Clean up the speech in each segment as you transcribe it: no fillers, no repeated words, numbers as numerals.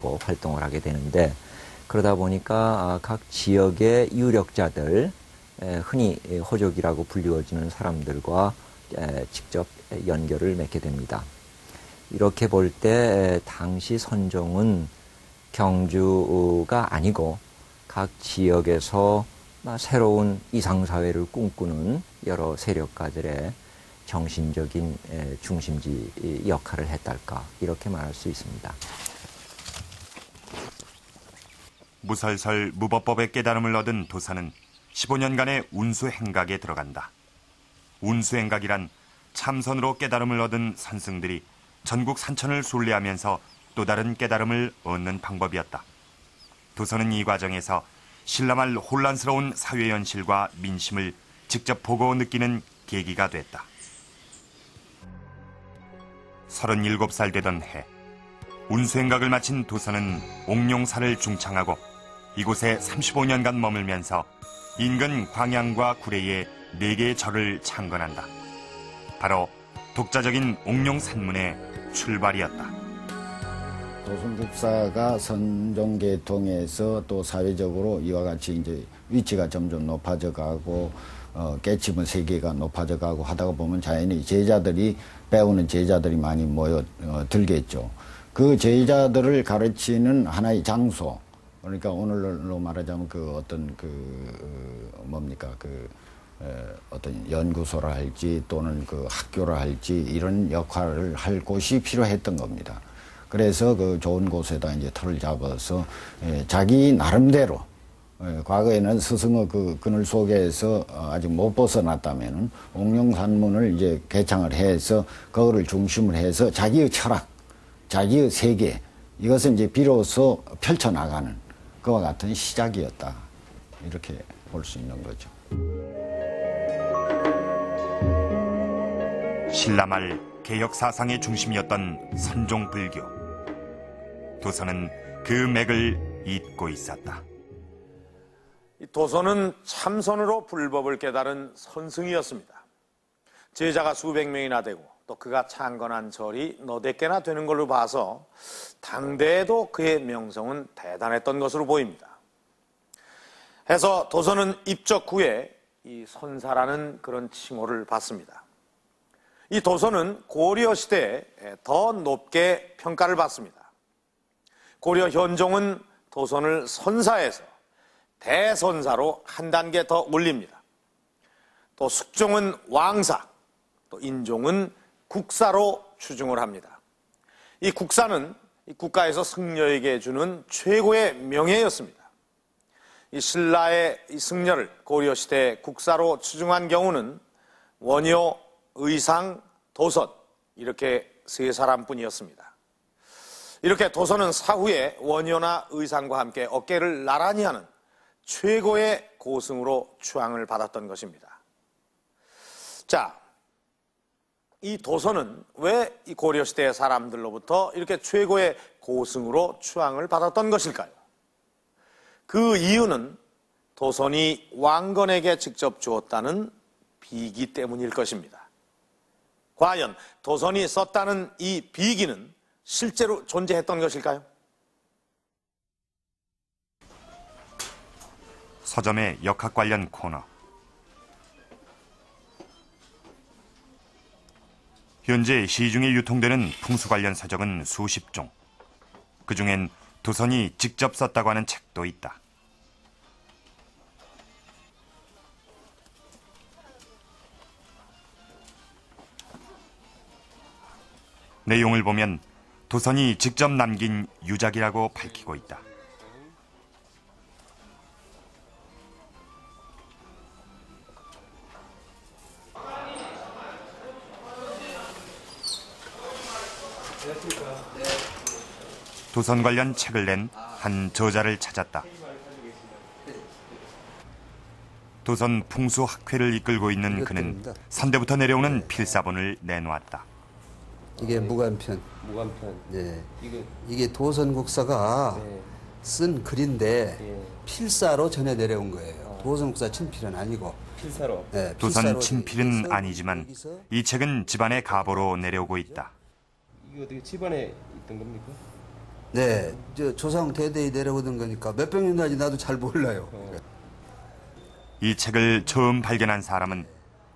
갖고 활동을 하게 되는데, 그러다 보니까 각 지역의 유력자들, 흔히 호족이라고 불리워지는 사람들과 직접 연결을 맺게 됩니다. 이렇게 볼 때 당시 선종은 경주가 아니고 각 지역에서 새로운 이상사회를 꿈꾸는 여러 세력가들의 정신적인 중심지 역할을 했달까, 이렇게 말할 수 있습니다. 무설설 무법법의 깨달음을 얻은 도선은 15년간의 운수행각에 들어간다. 운수행각이란 참선으로 깨달음을 얻은 선승들이 전국 산천을 순례하면서 또 다른 깨달음을 얻는 방법이었다. 도선은 이 과정에서 신라말 혼란스러운 사회 현실과 민심을 직접 보고 느끼는 계기가 됐다. 37살 되던 해, 운수행각을 마친 도선은 옥룡사를 중창하고 이곳에 35년간 머물면서 인근 광양과 구례에 4개의 절을 창건한다. 바로 독자적인 옥룡산문의 출발이었다. 도선국사가 선종계통에서 또 사회적으로 이와 같이 이제 위치가 점점 높아져 가고 깨치문 세계가 높아져 가고 하다가 보면 자연히 제자들이 배우는 제자들이 많이 들겠죠. 그 제자들을 가르치는 하나의 장소, 그러니까 오늘로 말하자면 어떤 연구소라 할지 또는 그 학교라 할지 이런 역할을 할 곳이 필요했던 겁니다. 그래서 그 좋은 곳에다 이제 틀을 잡아서 자기 나름대로, 과거에는 스승의 그 그늘 속에서 아직 못 벗어났다면은 옥룡산문을 이제 개창을 해서 그거를 중심을 해서 자기의 철학, 자기의 세계, 이것을 이제 비로소 펼쳐나가는 그와 같은 시작이었다, 이렇게 볼 수 있는 거죠. 신라말 개혁 사상의 중심이었던 선종불교. 도선은 그 맥을 잇고 있었다. 도선은 참선으로 불법을 깨달은 선승이었습니다. 제자가 수백 명이나 되고 또 그가 창건한 절이 너댓 개나 되는 걸로 봐서 당대에도 그의 명성은 대단했던 것으로 보입니다. 해서 도선은 입적 후에 이 선사라는 그런 칭호를 받습니다. 이 도선은 고려 시대에 더 높게 평가를 받습니다. 고려 현종은 도선을 선사에서 대선사로 한 단계 더 올립니다. 또 숙종은 왕사, 또 인종은 국사로 추중을 합니다. 이 국사는 이 국가에서 승려에게 주는 최고의 명예였습니다. 이 신라의 이 승려를 고려시대 국사로 추중한 경우는 원효, 의상, 도선, 이렇게 세 사람뿐이었습니다. 이렇게 도선은 사후에 원효나 의상과 함께 어깨를 나란히 하는 최고의 고승으로 추앙을 받았던 것입니다. 자, 이 도선은 왜 이 고려시대 사람들로부터 이렇게 최고의 고승으로 추앙을 받았던 것일까요? 그 이유는 도선이 왕건에게 직접 주었다는 비기 때문일 것입니다. 과연 도선이 썼다는 이 비기는 실제로 존재했던 것일까요? 서점의 역학 관련 코너. 현재 시중에 유통되는 풍수 관련 서적은 수십 종. 그중엔 도선이 직접 썼다고 하는 책도 있다. 내용을 보면 도선이 직접 남긴 유작이라고 밝히고 있다. 도선 관련 책을 낸 한 저자를 찾았다. 도선 풍수학회를 이끌고 있는 그는 선대부터 내려오는 필사본을 내놓았다. 이게 무간편. 무간편. 네. 이게 도선국사가 쓴 글인데 필사로 전해 내려온 거예요. 도선국사 친필은 아니고. 필사로. 네, 도선 친필은 아니지만 이 책은 집안의 가보로 내려오고 있다. 이게 어떻게 집안에 있던 겁니까? 네, 저 조상 대대에 내려오던 거니까 몇 백년 단지 나도 잘 몰라요. 이 책을 처음 발견한 사람은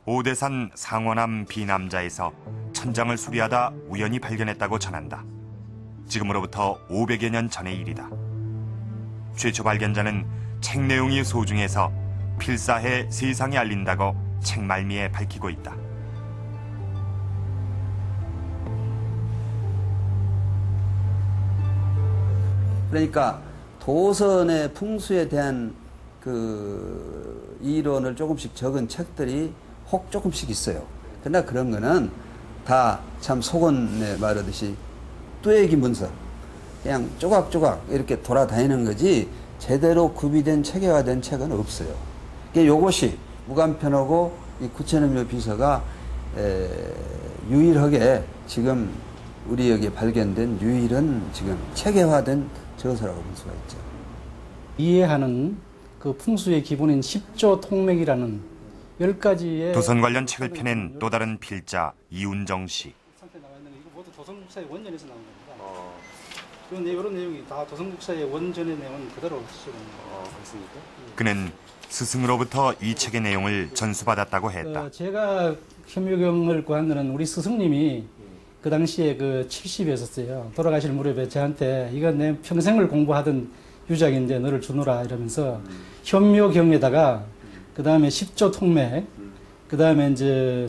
오대산 상원암 비남자에서 천장을 수리하다 우연히 발견했다고 전한다. 지금으로부터 500여 년 전의 일이다. 최초 발견자는 책 내용이 소중해서 필사해 세상에 알린다고 책 말미에 밝히고 있다. 그러니까 도선의 풍수에 대한 그 이론을 조금씩 적은 책들이 혹 조금씩 있어요. 그러나 그런 거는 다 참 속언에 말하듯이 뚜에기 문서, 그냥 조각조각 이렇게 돌아다니는 거지 제대로 구비된 체계화된 책은 없어요. 이것이 무간편하고 이 구체능력 비서가 유일하게 지금 우리 여기에 발견된 유일한 지금 체계화된 저서라고 볼 수가 있죠. 이해하는 그 풍수의 기본인 10조 통맥이라는 10가지의 도선 관련 책을 펴낸 또 다른 필자 이운정 씨. 상태 나와 있는 거 이거 모두 도선국사의 원전에서 나온 겁니다. 이런 내용이 다 도선국사의 원전의 내용은 그대로 쓰거든요. 그렇습니까? 그는 스승으로부터 이 책의 내용을 전수받았다고 했다. 제가 현묘경을 구한 거는 우리 스승님이 그 당시에 그 70이었어요. 돌아가실 무렵에 저한테 이거 내 평생을 공부하던 유작인데 너를 주노라 이러면서 현묘경에다가 그 다음에 10조 통맥, 그 다음에 이제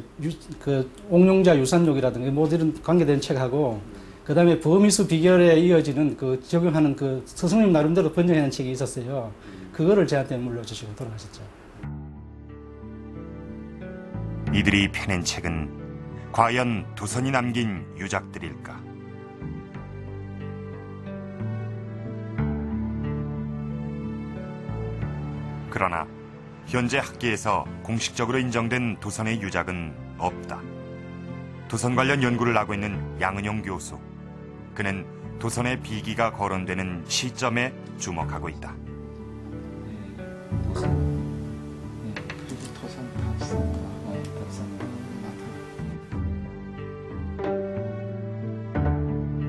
그 옥룡자 유산록이라든가 뭐 이런 관계된 책하고 그 다음에 범위수 비결에 이어지는 그 적용하는 그 스승님 나름대로 번역하는 책이 있었어요. 그거를 저한테 물려주시고 돌아가셨죠. 이들이 펴낸 책은 과연 도선이 남긴 유작들일까? 그러나 현재 학계에서 공식적으로 인정된 도선의 유작은 없다. 도선 관련 연구를 하고 있는 양은용 교수. 그는 도선의 비기가 거론되는 시점에 주목하고 있다.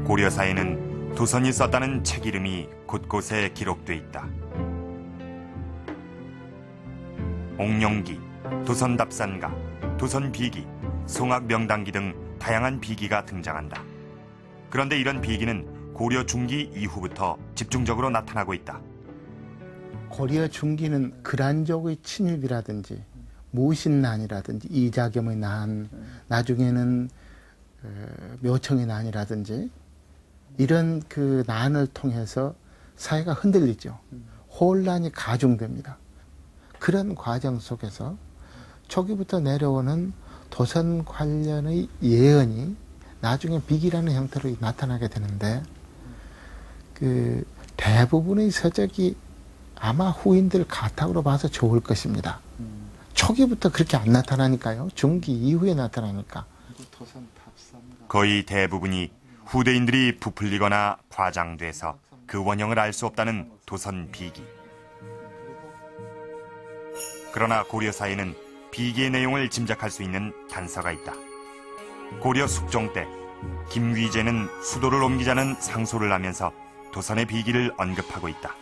고려사에는 도선이 썼다는 책 이름이 곳곳에 기록돼 있다. 옥룡기, 도선답산가, 도선비기, 송악명당기 등 다양한 비기가 등장한다. 그런데 이런 비기는 고려 중기 이후부터 집중적으로 나타나고 있다. 고려 중기는 그란족의 침입이라든지 무신난이라든지 이자겸의 난, 나중에는 묘청의 난이라든지 이런 그 난을 통해서 사회가 흔들리죠. 혼란이 가중됩니다. 그런 과정 속에서 초기부터 내려오는 도선 관련의 예언이 나중에 비기라는 형태로 나타나게 되는데 그 대부분의 서적이 아마 후인들 가탁으로 봐서 좋을 것입니다. 초기부터 그렇게 안 나타나니까요. 중기 이후에 나타나니까. 거의 대부분이 후대인들이 부풀리거나 과장돼서 그 원형을 알 수 없다는 도선 비기. 그러나 고려사에는 비기의 내용을 짐작할 수 있는 단서가 있다. 고려 숙종 때 김귀재는 수도를 옮기자는 상소를 하면서 도선의 비기를 언급하고 있다.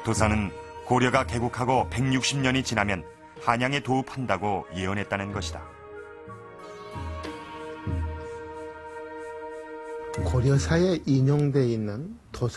도선은 고려가 개국하고 160년이 지나면 한양에 도읍한다고 예언했다는 것이다. 고려사에 인용되어 있는 도선